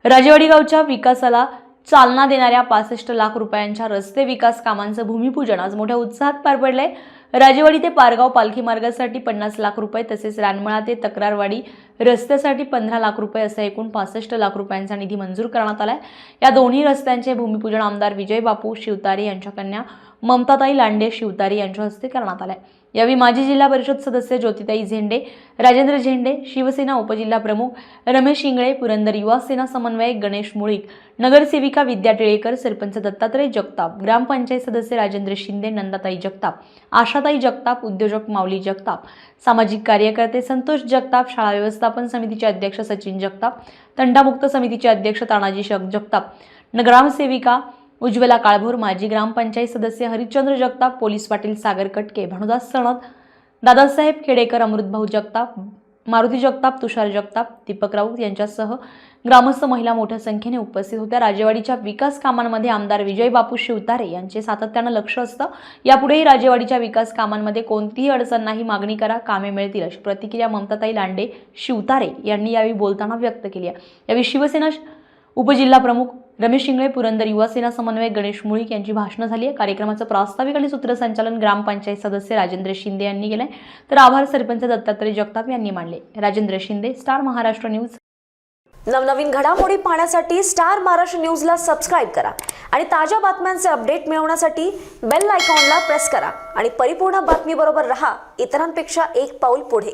राजेवाडी गावच्या विकासाला चालना देणाऱ्या 65 लाख रुपयांच्या रस्ते विकास कामांचं भूमिपूजन आज मोठ्या उत्साहात पार पडलंय। राजेवाडी ते पारगाव पालखी मार्गासाठी 50 लाख रुपये तसेच रानमळा ते तक्रारवाडी रस्त्यासाठी 15 लाख रुपये असा एकूण 65 लाख रुपयांचा निधी मंजूर करण्यात आलाय। या दोन्ही रस्त्यांचे भूमिपूजन आमदार विजय बापू शिवतारे यांच्या कन्या ममताताई लांडे शिवतारे यांच्या हस्ते करण्यात आले। यावेळी माजी जिल्हा परिषद सदस्य ज्योतिताई झेंडे, राजेंद्र झेंडे, शिवसेना उपजिल्हा प्रमुख रमेश इंगळे, पुरंदर युवा सेना समन्वयक गणेश मुळीक, नगरसेविका विद्या टिळेकर, सरपंच दत्तात्रय जगताप, ग्रामपंचायत सदस्य राजेंद्र शिंदे, नंदाताई जगताप, आशाताई जगताप, उद्योजक माऊली जगताप, सामाजिक कार्यकर्ते संतोष जगताप, शाळा व्यवस्थापन समितीचे अध्यक्ष सचिन जगताप, तंटामुक्त समितीचे अध्यक्ष तानाजी जगताप, ग्रामसेविका उज्ज्वला काळभोर, माजी ग्रामपंचायत सदस्य हरिश्चंद्र जगताप, पोलीस पाटील सागर कटके, भानुदास सणद, दादासाहेब खेडेकर, अमृतभाऊ जगताप, मारुती जगताप, तुषार जगताप, दीपक राऊत यांच्यासह ग्रामस्थ महिला मोठ्या संख्येने उपस्थित होत्या। राजेवाडीच्या विकास कामांमध्ये आमदार विजय बापू शिवतारे यांचे सातत्याने लक्ष असतं। यापुढेही राजेवाडीच्या विकास कामांमध्ये कोणतीही अडचण नाही, मागणी करा, कामे मिळतील अशी प्रतिक्रिया ममताताई लांडे शिवतारे यांनी यावेळी बोलताना व्यक्त केली आहे। यावेळी शिवसेना उपजिल्हा प्रमुख रमेश इंगळे, पुरंदर युवा सेना समन्वयक गणेश मुळीक यांची भाषणं झाली आहे। कार्यक्रमाचं प्रास्ताविक आणि सूत्रसंचालन ग्रामपंचायत सदस्य राजेंद्र शिंदे यांनी केलंय, तर आभार सरपंच दत्तात्रय जगताप यांनी मानले। Rajendra Shinde, star Maharashtra news. नवनवीन घडामोडी पाहण्यासाठी स्टार महाराष्ट्र न्यूजला सबस्क्राइब करा आणि ताज्या बातम्यांचे अपडेट मिळवण्यासाठी बेल आयकॉनला प्रेस करा आणि परिपूर्ण बातमीबरोबर रहा, इतरांपेक्षा एक पाऊल पुढे।